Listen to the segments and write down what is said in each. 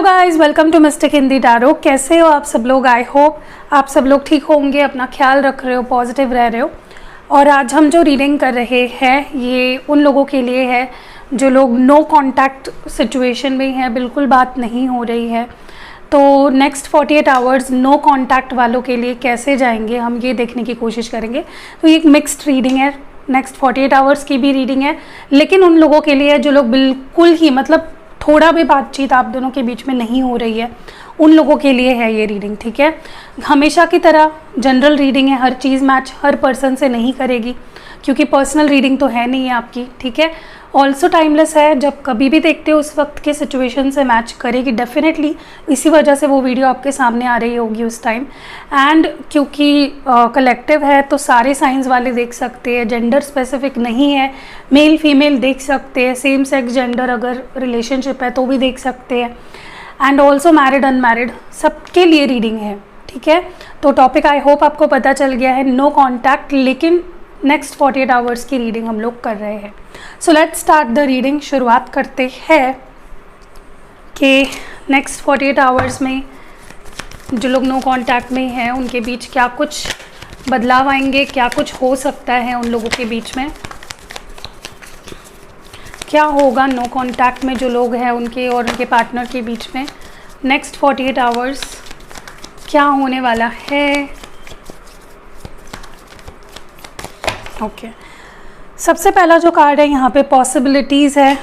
Hello guys, welcome to mistake Hindi tarot. कैसे हो आप सब लोग? आई होप आप सब लोग ठीक होंगे, अपना ख्याल रख रहे हो, पॉजिटिव रह रहे हो। और आज हम जो रीडिंग कर रहे हैं ये उन लोगों के लिए है जो लोग नो कांटेक्ट सिचुएशन में हैं, बिल्कुल बात नहीं हो रही है। तो नेक्स्ट 48 आवर्स नो कांटेक्ट वालों के लिए कैसे जाएंगे हम ये देखने की कोशिश करेंगे। तो ये एक मिक्स्ड रीडिंग है, नेक्स्ट 48 आवर्स की भी रीडिंग है, लेकिन उन लोगों के लिए जो लोग बिल्कुल ही मतलब थोड़ा भी बातचीत आप दोनों के बीच में नहीं हो रही है, उन लोगों के लिए है ये रीडिंग। ठीक है, हमेशा की तरह जनरल रीडिंग है, हर चीज़ मैच हर पर्सन से नहीं करेगी क्योंकि पर्सनल रीडिंग तो है नहीं है आपकी। ठीक है, ऑल्सो टाइमलेस है, जब कभी भी देखते हो उस वक्त के सिचुएशन से मैच करेगी डेफिनेटली। इसी वजह से वो वीडियो आपके सामने आ रही होगी उस टाइम। एंड क्योंकि कलेक्टिव है तो सारे साइंस वाले देख सकते हैं, जेंडर स्पेसिफिक नहीं है, मेल फीमेल देख सकते हैं, सेम सेक्स जेंडर अगर रिलेशनशिप है तो भी देख सकते हैं, एंड ऑल्सो मैरिड अनमैरिड सबके लिए रीडिंग है। ठीक है, तो टॉपिक आई होप आपको पता चल गया है, नो कॉन्टैक्ट, लेकिन नेक्स्ट 48 आवर्स की रीडिंग हम लोग कर रहे हैं। So let's start the reading. शुरुआत करते हैं कि नेक्स्ट 48 आवर्स में जो लोग नो कांटेक्ट में हैं उनके बीच क्या कुछ बदलाव आएंगे, क्या कुछ हो सकता है उन लोगों के बीच में, क्या होगा नो कांटेक्ट में जो लोग हैं उनके और उनके पार्टनर के बीच में। नेक्स्ट 48 आवर्स क्या होने वाला है। ओके, सबसे पहला जो कार्ड है यहाँ पे पॉसिबिलिटीज़ है,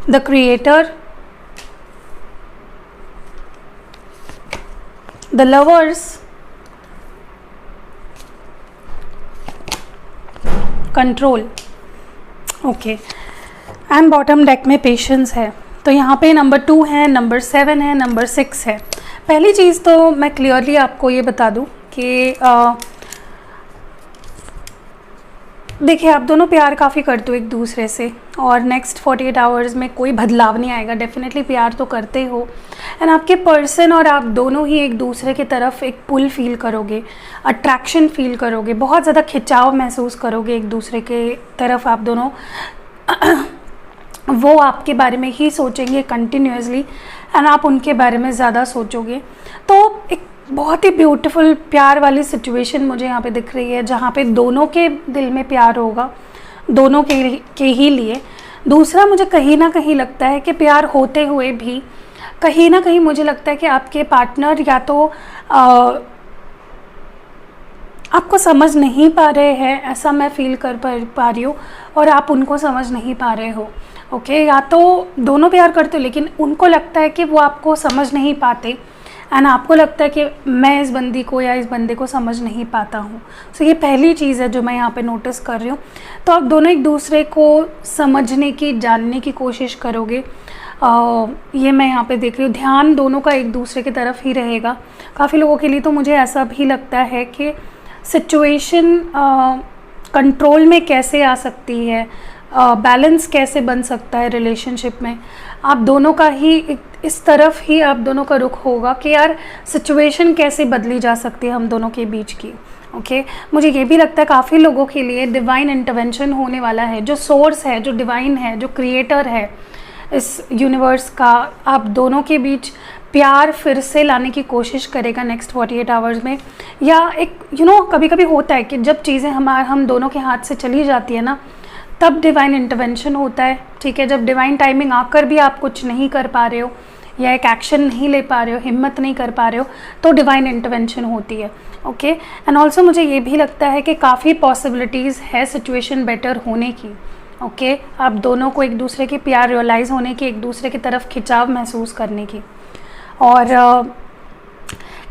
the creator, the lovers, control. Okay, and bottom deck में पेशेंस है। तो यहाँ पे नंबर 2 है, नंबर 7 है, नंबर 6 है। पहली चीज़ तो मैं क्लियरली आपको ये बता दूँ कि देखिए आप दोनों प्यार काफ़ी करते हो एक दूसरे से और नेक्स्ट 48 आवर्स में कोई बदलाव नहीं आएगा, डेफिनेटली प्यार तो करते हो। एंड आपके पर्सन और आप दोनों ही एक दूसरे की तरफ एक पुल फील करोगे, अट्रैक्शन फील करोगे, बहुत ज़्यादा खिंचाव महसूस करोगे एक दूसरे के तरफ आप दोनों। वो आपके बारे में ही सोचेंगे कंटिन्यूसली एंड आप उनके बारे में ज़्यादा सोचोगे। तो एक बहुत ही ब्यूटीफुल प्यार वाली सिचुएशन मुझे यहाँ पे दिख रही है जहाँ पे दोनों के दिल में प्यार होगा, दोनों के ही लिए। दूसरा, मुझे कहीं ना कहीं लगता है कि प्यार होते हुए भी कहीं ना कहीं मुझे लगता है कि आपके पार्टनर या तो आपको समझ नहीं पा रहे हैं, ऐसा मैं फील कर पा रही हूँ, और आप उनको समझ नहीं पा रहे हो। ओके, या तो दोनों प्यार करते हो लेकिन उनको लगता है कि वो आपको समझ नहीं पाते एंड आपको लगता है कि मैं इस बंदी को या इस बंदे को समझ नहीं पाता हूँ। सो ये पहली चीज़ है जो मैं यहाँ पे नोटिस कर रही हूँ। तो आप दोनों एक दूसरे को समझने की, जानने की कोशिश करोगे, ये मैं यहाँ पे देख रही हूँ। ध्यान दोनों का एक दूसरे की तरफ ही रहेगा। काफ़ी लोगों के लिए तो मुझे ऐसा भी लगता है कि सिचुएशन कंट्रोल में कैसे आ सकती है, बैलेंस कैसे बन सकता है रिलेशनशिप में, आप दोनों का ही इस तरफ ही आप दोनों का रुख होगा कि यार सिचुएशन कैसे बदली जा सकती है हम दोनों के बीच की। ओके, मुझे ये भी लगता है काफ़ी लोगों के लिए डिवाइन इंटरवेंशन होने वाला है। जो सोर्स है, जो डिवाइन है, जो क्रिएटर है इस यूनिवर्स का, आप दोनों के बीच प्यार फिर से लाने की कोशिश करेगा नेक्स्ट 48 आवर्स में। या एक कभी कभी होता है कि जब चीज़ें हम दोनों के हाथ से चली जाती है ना, तब डिवाइन इंटरवेंशन होता है। ठीक है, जब डिवाइन टाइमिंग आकर भी आप कुछ नहीं कर पा रहे हो या एक एक्शन नहीं ले पा रहे हो, हिम्मत नहीं कर पा रहे हो, तो डिवाइन इंटरवेंशन होती है। ओके, एंड ऑल्सो मुझे ये भी लगता है कि काफ़ी पॉसिबिलिटीज़ है सिचुएशन बेटर होने की। ओके, आप दोनों को एक दूसरे के प्यार रियलाइज़ होने की, एक दूसरे की तरफ खिंचाव महसूस करने की। और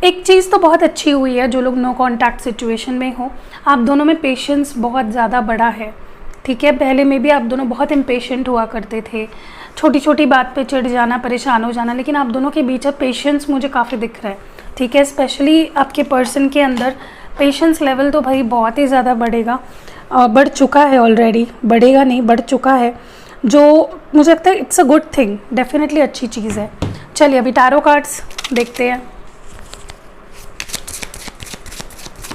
एक चीज़ तो बहुत अच्छी हुई है, जो लोग नो कॉन्टैक्ट सिचुएशन में हो, आप दोनों में पेशेंस बहुत ज़्यादा बड़ा है। ठीक है, पहले में भी आप दोनों बहुत इम्पेशेंट हुआ करते थे, छोटी छोटी बात पे चिढ़ जाना, परेशान हो जाना, लेकिन आप दोनों के बीच अब पेशेंस मुझे काफ़ी दिख रहा है। ठीक है, स्पेशली आपके पर्सन के अंदर पेशेंस लेवल तो भाई बहुत ही ज़्यादा बढ़ेगा, बढ़ चुका है ऑलरेडी, बढ़ेगा नहीं, बढ़ चुका है, जो मुझे लगता है it's a good thing, definitely अच्छी चीज़ है। चलिए अभी टैरो कार्ड्स देखते हैं।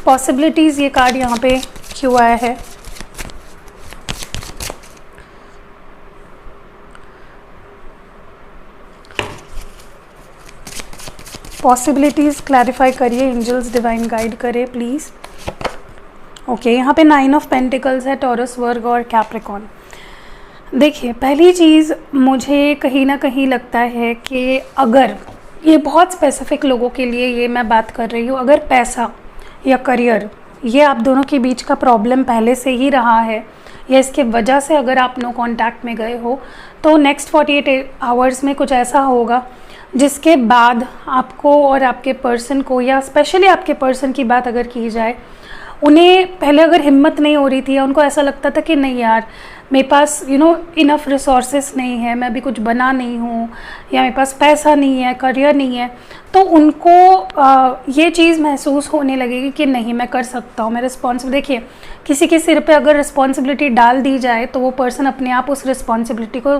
पॉसिबिलिटीज़ ये कार्ड यहाँ पे क्यों आया है। पॉसिबिलिटीज़ क्लैरिफाई करिए, एंजल्स डिवाइन गाइड करे प्लीज़। ओके, यहाँ पे 9 ऑफ पेंटिकल्स है, टॉरस, वर्ग और कैप्रिकॉर्न। देखिए, पहली चीज़ मुझे कहीं ना कहीं लगता है कि अगर ये बहुत स्पेसिफिक लोगों के लिए ये मैं बात कर रही हूँ, अगर पैसा या करियर ये आप दोनों के बीच का प्रॉब्लम पहले से ही रहा है या इसके वजह से अगर आप नो कांटेक्ट में गए हो, तो नेक्स्ट 48 आवर्स में कुछ ऐसा होगा जिसके बाद आपको और आपके पर्सन को, या स्पेशली आपके पर्सन की बात अगर की जाए, उन्हें पहले अगर हिम्मत नहीं हो रही थी या उनको ऐसा लगता था कि नहीं यार मेरे पास इनफ रिसोर्सेस नहीं है, मैं अभी कुछ बना नहीं हूँ, या मेरे पास पैसा नहीं है, करियर नहीं है, तो उनको ये चीज़ महसूस होने लगेगी कि नहीं मैं कर सकता हूँ, मैं रिस्पॉन्सिबल। देखिए, किसी के सिर पे अगर रिस्पॉन्सिबिलिटी डाल दी जाए तो वो पर्सन अपने आप उस रिस्पॉन्सिबिलिटी को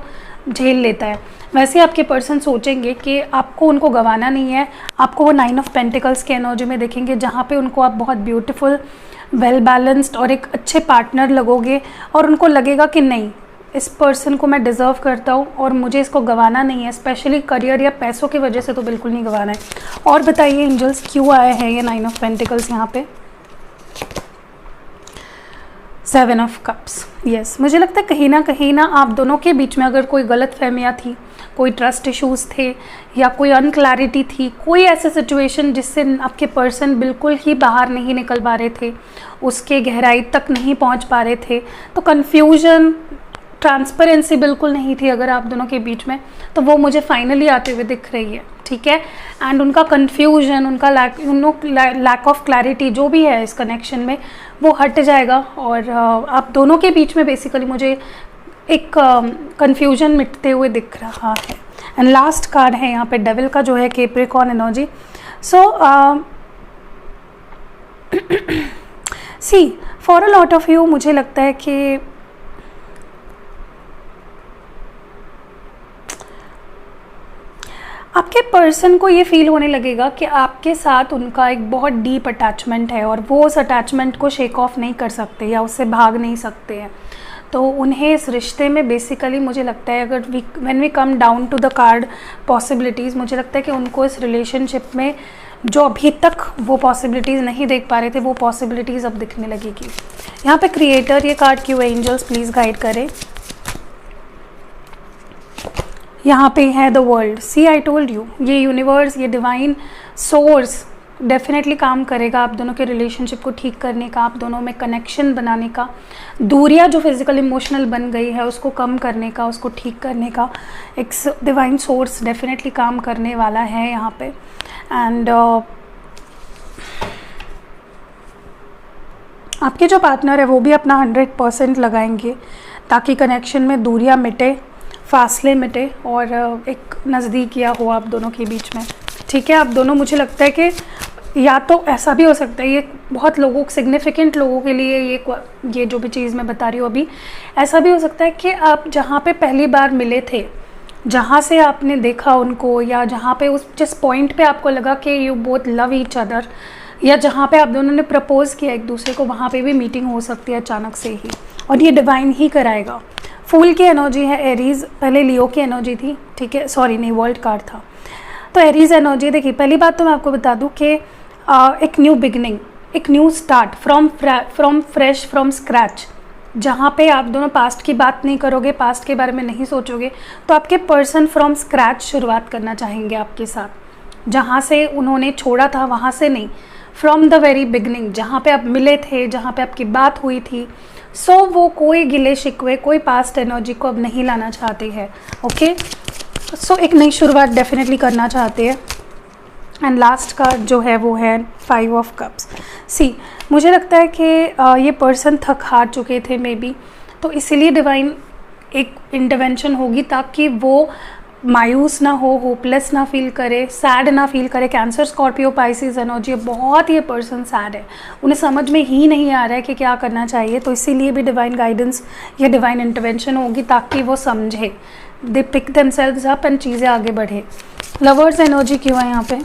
झेल लेता है। वैसे आपके पर्सन सोचेंगे कि आपको उनको गंवाना नहीं है, आपको वो 9 ऑफ पेंटिकल्स के एनर्जी में देखेंगे जहाँ पे उनको आप बहुत ब्यूटीफुल, वेल बैलेंस्ड और एक अच्छे पार्टनर लगोगे, और उनको लगेगा कि नहीं इस पर्सन को मैं डिज़र्व करता हूँ और मुझे इसको गंवाना नहीं है, स्पेशली करियर या पैसों की वजह से तो बिल्कुल नहीं गंवाना है। और बताइए एंजल्स क्यों आए हैं ये 9 ऑफ पेंटिकल्स यहाँ पे? 7 ऑफ कप्स। यस, मुझे लगता है कहीं ना आप दोनों के बीच में अगर कोई गलतफहमियां थी, कोई ट्रस्ट इश्यूज़ थे या कोई अनक्लैरिटी थी, कोई ऐसे सिचुएशन जिससे आपके पर्सन बिल्कुल ही बाहर नहीं निकल पा रहे थे, उसके गहराई तक नहीं पहुंच पा रहे थे, तो कन्फ्यूजन, ट्रांसपेरेंसी बिल्कुल नहीं थी अगर आप दोनों के बीच में, तो वो मुझे फाइनली आते हुए दिख रही है। ठीक है, एंड उनका कन्फ्यूजन, उनका लैक ऑफ क्लैरिटी जो भी है इस कनेक्शन में, वो हट जाएगा और आप दोनों के बीच में बेसिकली मुझे एक कन्फ्यूजन मिटते हुए दिख रहा है। एंड लास्ट कार्ड है यहाँ पे डेविल का, जो है Capricorn energy. So see for a lot of you, मुझे लगता है कि आपके पर्सन को ये फील होने लगेगा कि आपके साथ उनका एक बहुत डीप अटैचमेंट है और वो उस अटैचमेंट को शेक ऑफ नहीं कर सकते या उससे भाग नहीं सकते हैं। तो उन्हें इस रिश्ते में बेसिकली मुझे लगता है, अगर when we come down to the card possibilities, मुझे लगता है कि उनको इस रिलेशनशिप में जो अभी तक वो पॉसिबिलिटीज़ नहीं देख पा रहे थे, वो पॉसिबिलिटीज़ अब दिखने लगेगी। यहाँ पे क्रिएटर ये कार्ड क्यों है? एंजल्स प्लीज़ गाइड करें। यहाँ पे है the world. See I told you, ये यूनिवर्स, ये डिवाइन सोर्स डेफिनेटली काम करेगा आप दोनों के रिलेशनशिप को ठीक करने का, आप दोनों में कनेक्शन बनाने का, दूरियां जो फिजिकल इमोशनल बन गई है उसको कम करने का, उसको ठीक करने का एक डिवाइन सोर्स डेफिनेटली काम करने वाला है यहाँ पे। एंड आपके जो पार्टनर है वो भी अपना 100% लगाएंगे ताकि कनेक्शन में दूरियां मिटे, फासले मिटे और एक नज़दीकियाँ हो आप दोनों के बीच में। ठीक है, आप दोनों, मुझे लगता है कि या तो ऐसा भी हो सकता है, ये बहुत लोगों, सिग्निफिकेंट लोगों के लिए ये जो भी चीज़ मैं बता रही हूँ अभी, ऐसा भी हो सकता है कि आप जहाँ पे पहली बार मिले थे, जहाँ से आपने देखा उनको, या जहाँ पे उस जिस पॉइंट पे आपको लगा कि you both love each other, या जहाँ पे आप दोनों ने प्रपोज़ किया एक दूसरे को, वहाँ पे भी मीटिंग हो सकती है अचानक से ही, और ये डिवाइन ही कराएगा। फूल की एनर्जी है, एरीज, पहले लियो की एनर्जी थी। ठीक है, सॉरी नहीं, वर्ल्ड कार्ड था, तो एरीज एनर्जी। देखिए, पहली बात तो मैं आपको बता दूं कि एक न्यू बिगनिंग, एक new start from fresh, from scratch, जहाँ पे आप दोनों पास्ट की बात नहीं करोगे, पास्ट के बारे में नहीं सोचोगे, तो आपके पर्सन फ्रॉम स्क्रैच शुरुआत करना चाहेंगे आपके साथ, जहाँ से उन्होंने छोड़ा था वहाँ से नहीं, फ्रॉम द वेरी बिगनिंग, जहाँ पे आप मिले थे, जहाँ पे आपकी बात हुई थी। सो वो कोई गिले शिकवे, कोई पास्ट एनर्जी को अब नहीं लाना चाहते हैं। ओके, सो एक नई शुरुआत डेफिनेटली करना चाहते हैं। एंड लास्ट कार्ड जो है वो है 5 ऑफ कप्स। सी, मुझे लगता है कि ये पर्सन थक हार चुके थे मे बी, तो इसीलिए डिवाइन एक इंटरवेंशन होगी ताकि वो मायूस ना हो, होपलेस ना फील करे, सैड ना फील करे। कैंसर, स्कॉर्पियो, पाइसिस एनर्जी, बहुत ये पर्सन सैड है, उन्हें समझ में ही नहीं आ रहा है कि क्या करना चाहिए, तो इसीलिए भी डिवाइन गाइडेंस या डिवाइन इंटरवेंशन होगी ताकि वो समझे, दे पिक देमसेल्व्स अप एंड चीज़ें आगे बढ़े। लवर्स एनर्जी क्यों है यहाँ पे?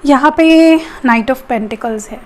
यहाँ पे नाइट ऑफ पेंटिकल्स है।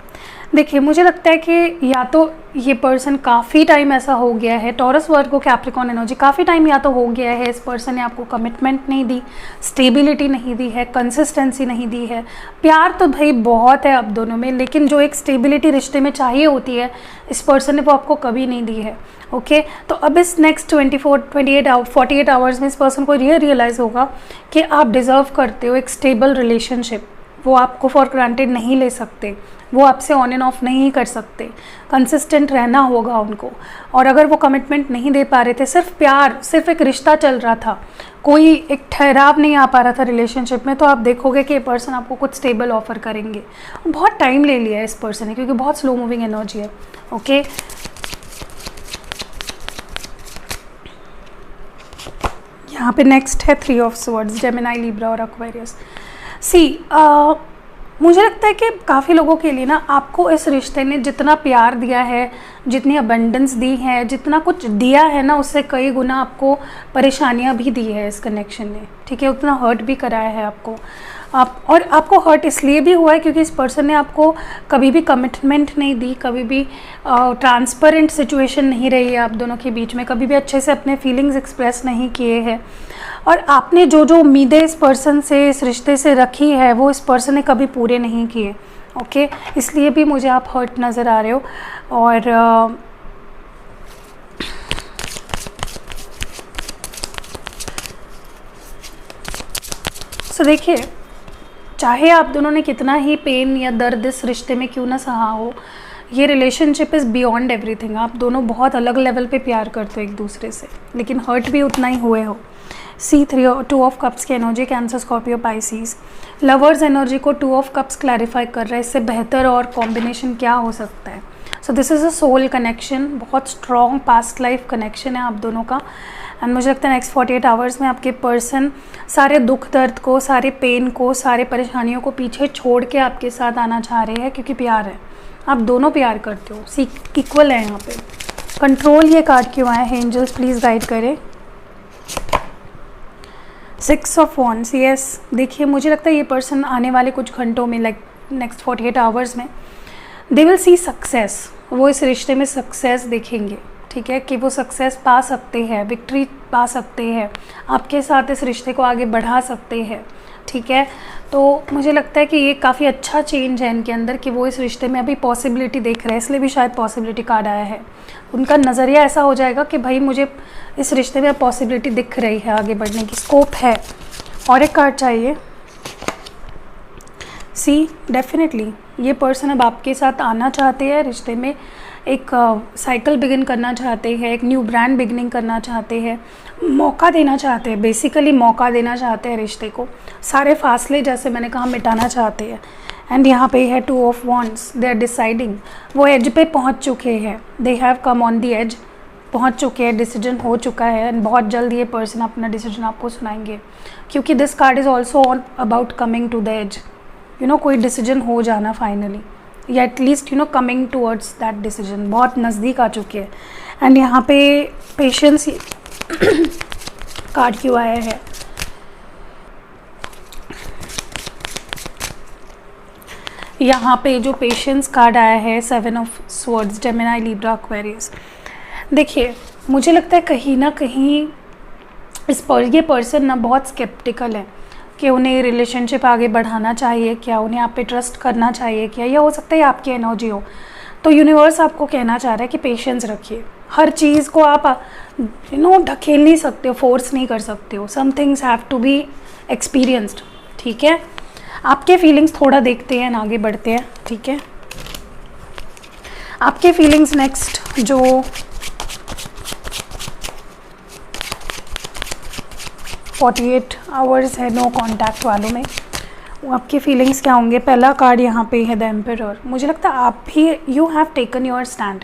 देखिए मुझे लगता है कि या तो ये पर्सन काफ़ी टाइम ऐसा हो गया है, टॉरस वर्गो कैप्रिकॉर्न एनर्जी, काफ़ी टाइम या तो हो गया है इस पर्सन ने आपको कमिटमेंट नहीं दी, स्टेबिलिटी नहीं दी है, कंसिस्टेंसी नहीं दी है। प्यार तो भाई बहुत है आप दोनों में, लेकिन जो एक स्टेबिलिटी रिश्ते में चाहिए होती है इस पर्सन ने वो आपको कभी नहीं दी है। ओके तो अब इस नेक्स्ट 48 आवर्स में इस पर्सन को ये रियलाइज़ होगा कि आप डिज़र्व करते हो एक स्टेबल रिलेशनशिप। वो आपको फॉर ग्रांटेड नहीं ले सकते, वो आपसे ऑन एंड ऑफ नहीं कर सकते, कंसिस्टेंट रहना होगा उनको। और अगर वो कमिटमेंट नहीं दे पा रहे थे, सिर्फ प्यार, सिर्फ एक रिश्ता चल रहा था, कोई एक ठहराव नहीं आ पा रहा था रिलेशनशिप में, तो आप देखोगे कि ये पर्सन आपको कुछ स्टेबल ऑफर करेंगे। बहुत टाइम ले लिया है इस पर्सन ने क्योंकि बहुत स्लो मूविंग एनर्जी है। ओके यहाँ पे नेक्स्ट है 3 ऑफ स्वॉर्ड्स, जेमिनाई, लिब्रा और एक्वेरियस। मुझे लगता है कि काफ़ी लोगों के लिए ना आपको इस रिश्ते ने जितना प्यार दिया है, जितनी अबंडेंस दी है, जितना कुछ दिया है ना, उससे कई गुना आपको परेशानियां भी दी है इस कनेक्शन ने। ठीक है, उतना हर्ट भी कराया है आपको। और आपको हर्ट इसलिए भी हुआ है क्योंकि इस पर्सन ने आपको कभी भी कमिटमेंट नहीं दी, कभी भी ट्रांसपेरेंट सिचुएशन नहीं रही है आप दोनों के बीच में, कभी भी अच्छे से अपने फीलिंग्स एक्सप्रेस नहीं किए हैं। और आपने जो जो उम्मीदें इस पर्सन से, इस रिश्ते से रखी है, वो इस पर्सन ने कभी पूरे नहीं किए। ओके इसलिए भी मुझे आप हर्ट नज़र आ रहे हो। और देखिए, चाहे आप दोनों ने कितना ही पेन या दर्द इस रिश्ते में क्यों ना सहा हो, ये रिलेशनशिप इज़ बियॉन्ड एवरीथिंग। आप दोनों बहुत अलग लेवल पे प्यार करते हो एक दूसरे से, लेकिन हर्ट भी उतना ही हुए हो। C2 ऑफ कप्स की energy, cancer, Scorpio, Pisces. Lovers energy को 2 ऑफ कप्स क्लैरिफाई कर रहा है, इससे बेहतर और कॉम्बिनेशन क्या हो सकता है। So this is a soul connection, बहुत स्ट्रॉन्ग पास्ट लाइफ कनेक्शन है आप दोनों का। एंड मुझे लगता है नेक्स्ट 48 आवर्स में आपके पर्सन सारे दुख दर्द को, सारे पेन को, सारे परेशानियों को पीछे छोड़ के आपके साथ आना चाह रहे हैं, क्योंकि प्यार है, आप दोनों प्यार करते हो, इक्वल है यहाँ पे। कंट्रोल ये कार्ड क्यों आया है, एंजल्स प्लीज़ गाइड करें। 6 ऑफ वॉन्ड्स, यस। देखिए मुझे लगता है ये पर्सन आने वाले कुछ घंटों में, लाइक नेक्स्ट 48 आवर्स में, दे विल सी सक्सेस। वो इस रिश्ते में सक्सेस देखेंगे। ठीक है, कि वो सक्सेस पा सकते हैं, विक्ट्री पा सकते हैं, आपके साथ इस रिश्ते को आगे बढ़ा सकते हैं। ठीक है, तो मुझे लगता है कि ये काफ़ी अच्छा चेंज है इनके अंदर कि वो इस रिश्ते में अभी पॉसिबिलिटी देख रहे हैं, इसलिए भी शायद पॉसिबिलिटी कार्ड आया है। उनका नज़रिया ऐसा हो जाएगा कि भाई मुझे इस रिश्ते में पॉसिबिलिटी दिख रही है, आगे बढ़ने की स्कोप है। और एक कार्ड चाहिए। डेफिनेटली ये पर्सन अब आपके साथ आना चाहते हैं रिश्ते में, एक साइकिल बिगिन करना चाहते हैं, एक न्यू ब्रांड बिगिनिंग करना चाहते हैं, मौका देना चाहते हैं, बेसिकली मौका देना चाहते हैं रिश्ते को, सारे फासले जैसे मैंने कहा मिटाना चाहते हैं। एंड यहाँ पे है 2 of wands, they are deciding. वो एज पे पहुँच चुके हैं, they have come on the edge, पहुँच चुके हैं, डिसीजन हो चुका है। एंड बहुत जल्द ये पर्सन अपना डिसीजन आपको सुनाएंगे, क्योंकि this card is also on about coming to the edge. कोई डिसीजन हो जाना फाइनली, या at least coming towards that decision, बहुत नज़दीक आ चुके हैं। एंड यहाँ पे पेशेंस कार्ड क्यों आया है, यहाँ पे जो पेशेंस कार्ड आया है, 7 of swords, Gemini, Libra, Aquarius. देखिए मुझे लगता है कहीं ना कहीं ये पर्सन ना बहुत स्केप्टिकल है कि उन्हें रिलेशनशिप आगे बढ़ाना चाहिए क्या, उन्हें आप पे ट्रस्ट करना चाहिए क्या, या हो सकता है आपकी एनर्जी हो। तो यूनिवर्स आपको कहना चाह रहा है कि पेशेंस रखिए, हर चीज़ को आप ढकेल नहीं सकते हो, फोर्स नहीं कर सकते हो। Some things have to be experienced. ठीक है, आपके फीलिंग्स थोड़ा देखते हैं, आगे बढ़ते हैं। ठीक है, आपके फीलिंग्स नेक्स्ट जो 48 आवर्स है नो कांटेक्ट वालों में, वो आपकी फीलिंग्स क्या होंगे। पहला कार्ड यहाँ पे है द एम्परर। मुझे लगता है आप भी, you have taken your stand,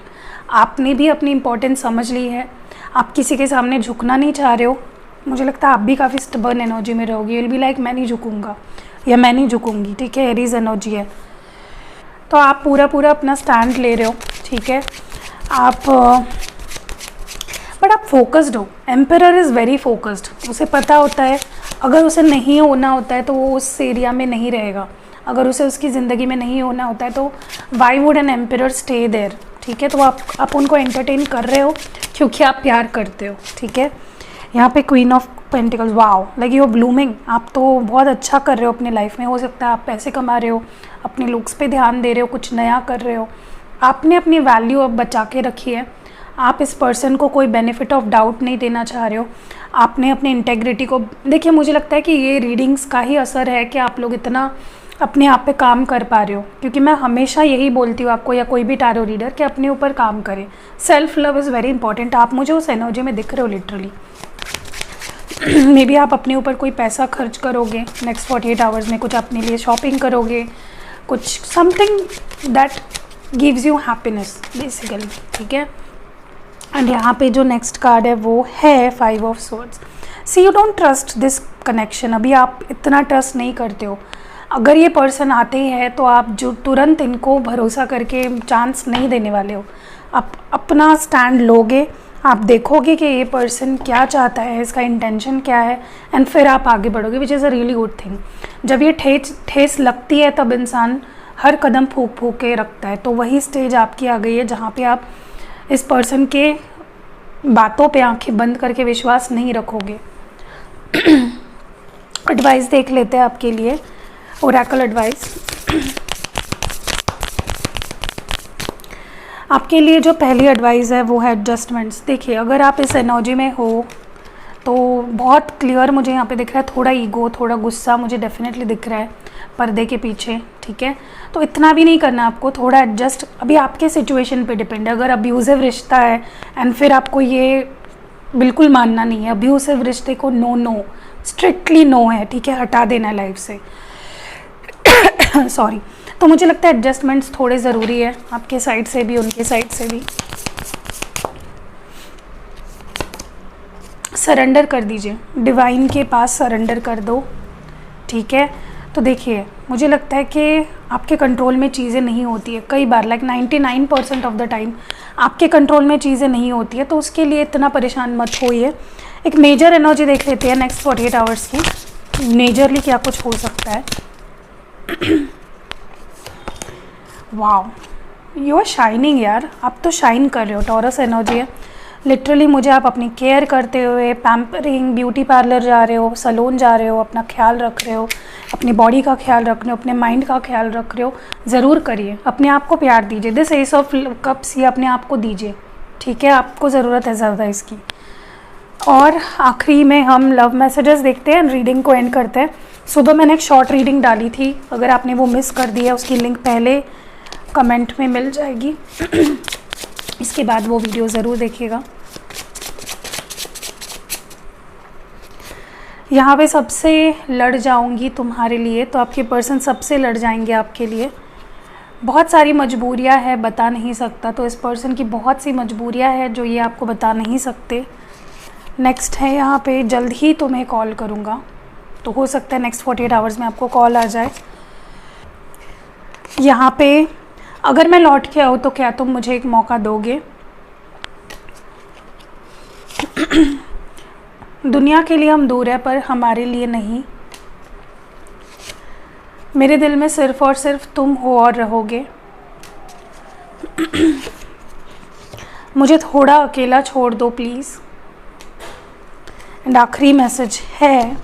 आपने भी अपनी इम्पोर्टेंस समझ ली है, आप किसी के सामने झुकना नहीं चाह रहे हो। मुझे लगता है आप भी काफ़ी स्टबर्न एनर्जी में रहोगी, यू विल बी लाइक मैं नहीं झुकूंगा या मैं नहीं झुकूंगी। ठीक है, एरीज एनर्जी है, तो आप पूरा अपना स्टैंड ले रहे हो। ठीक है, बट आप फोकस्ड हो। एम्परर इज़ वेरी फोकस्ड, उसे पता होता है अगर उसे नहीं होना होता है तो वो उस एरिया में नहीं रहेगा, अगर उसे उसकी ज़िंदगी में नहीं होना होता है तो why would an empire stay there, ठीक है। तो आप उनको एंटरटेन कर रहे हो क्योंकि आप प्यार करते हो, ठीक है। यहाँ पे queen of pentacles, wow, like you are blooming, आप तो बहुत अच्छा कर रहे हो अपनी लाइफ में। हो सकता है आप पैसे कमा रहे हो, अपने लुक्स पे ध्यान दे रहे हो, कुछ नया कर रहे हो, आपने अपनी वैल्यू अब बचा के रखी है। आप इस पर्सन को कोई बेनिफिट ऑफ डाउट नहीं देना चाह रहे हो, आपने अपनी इंटेग्रिटी को, देखिए मुझे लगता है कि ये रीडिंग्स का ही असर है कि आप लोग इतना अपने आप पे काम कर पा रहे हो, क्योंकि मैं हमेशा यही बोलती हूँ आपको या कोई भी टैरो रीडर कि अपने ऊपर काम करें। Self love is very important. आप मुझे उस एनर्जी में दिख रहे हो लिटरली। मे बी आप अपने ऊपर कोई पैसा खर्च करोगे नेक्स्ट 48 आवर्स में, कुछ अपने लिए शॉपिंग करोगे, कुछ something that gives you happiness basically, ठीक है। एंड यहाँ पे जो नेक्स्ट कार्ड है वो है 5 of swords. See you don't trust this connection, अभी आप इतना ट्रस्ट नहीं करते हो। अगर ये पर्सन आते हैं तो आप जो तुरंत इनको भरोसा करके चांस नहीं देने वाले हो। आप अपना स्टैंड लोगे, आप देखोगे कि ये पर्सन क्या चाहता है, इसका इंटेंशन क्या है, एंड फिर आप आगे बढ़ोगे, which is a really good thing. जब ये ठेस लगती है तब इंसान हर कदम फूक फूक के रखता है। तो वही स्टेज आपकी आ गई है जहाँ पे आप इस पर्सन के बातों पे आंखें बंद करके विश्वास नहीं रखोगे। एडवाइस देख लेते हैं आपके लिए, ओरेकल एडवाइस। आपके लिए जो पहली एडवाइस है वो है एडजस्टमेंट्स। देखिए अगर आप इस एनर्जी में हो तो बहुत क्लियर मुझे यहाँ पे दिख रहा है, थोड़ा ईगो, थोड़ा गुस्सा मुझे डेफिनेटली दिख रहा है पर्दे के पीछे, ठीक है। तो इतना भी नहीं करना आपको, थोड़ा एडजस्ट, अभी आपके सिचुएशन पे डिपेंड है। अगर अब्यूजिव रिश्ता है एंड फिर आपको ये बिल्कुल मानना नहीं है, अब्यूजिव रिश्ते को नो स्ट्रिक्टली नो है, ठीक है, हटा देना लाइफ से। सॉरी। तो मुझे लगता है एडजस्टमेंट्स थोड़े ज़रूरी है आपके साइड से भी, उनके साइड से भी। सरेंडर कर दीजिए, डिवाइन के पास सरेंडर कर दो, ठीक है। तो देखिए मुझे लगता है कि आपके कंट्रोल में चीज़ें नहीं होती है कई बार, लाइक 99% ऑफ द टाइम आपके कंट्रोल में चीज़ें नहीं होती है, तो उसके लिए इतना परेशान मत होइए। एक मेजर एनर्जी देख लेते हैं नेक्स्ट 48 आवर्स की, मेजरली क्या कुछ हो सकता है। वाओ, यू आर शाइनिंग यार, आप तो शाइन कर रहे हो, टॉरस एनर्जी है लिटरली। मुझे आप अपनी केयर करते हुए, पैम्परिंग, ब्यूटी पार्लर जा रहे हो, सैलून जा रहे हो, अपना ख्याल रख रहे हो, अपनी बॉडी का ख्याल रख रहे हो, अपने माइंड का ख्याल रख रहे हो। ज़रूर करिए, अपने आप को प्यार दीजिए। दिस एस ऑफ कप्स ये अपने आप को दीजिए, ठीक है, आपको ज़रूरत है ज़्यादा इसकी। और आखिरी में हम लव मैसेजेस देखते हैं, रीडिंग को एंड करते हैं। सुबह मैंने एक शॉर्ट रीडिंग डाली थी, अगर आपने वो मिस कर दी है उसकी लिंक पहले कमेंट में मिल जाएगी। इसके बाद वो वीडियो ज़रूर देखिएगा। यहाँ पे सबसे लड़ जाऊंगी तुम्हारे लिए, तो आपके पर्सन सबसे लड़ जाएंगे आपके लिए। बहुत सारी मजबूरियाँ हैं, बता नहीं सकता, तो इस पर्सन की बहुत सी मजबूरियाँ हैं जो ये आपको बता नहीं सकते। नेक्स्ट है यहाँ पे जल्द ही तुम्हें कॉल करूँगा, तो हो सकता है नेक्स्ट 48 आवर्स में आपको कॉल आ जाए। यहाँ पे अगर मैं लौट के आऊँ तो क्या तुम मुझे एक मौका दोगे? दुनिया के लिए हम दूर है पर हमारे लिए नहीं। मेरे दिल में सिर्फ और सिर्फ तुम हो और रहोगे। मुझे थोड़ा अकेला छोड़ दो प्लीज़। एंड आखिरी मैसेज है,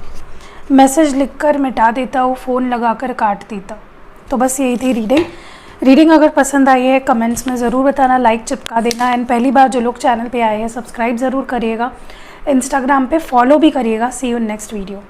मैसेज लिखकर मिटा देता हूँ, फ़ोन लगाकर काट देता। तो बस यही थी रीडिंग अगर पसंद आई है कमेंट्स में ज़रूर बताना, लाइक चिपका देना। एंड पहली बार जो लोग चैनल पे आए हैं सब्सक्राइब ज़रूर करिएगा, इंस्टाग्राम पे फॉलो भी करिएगा। सी यू इन नेक्स्ट वीडियो।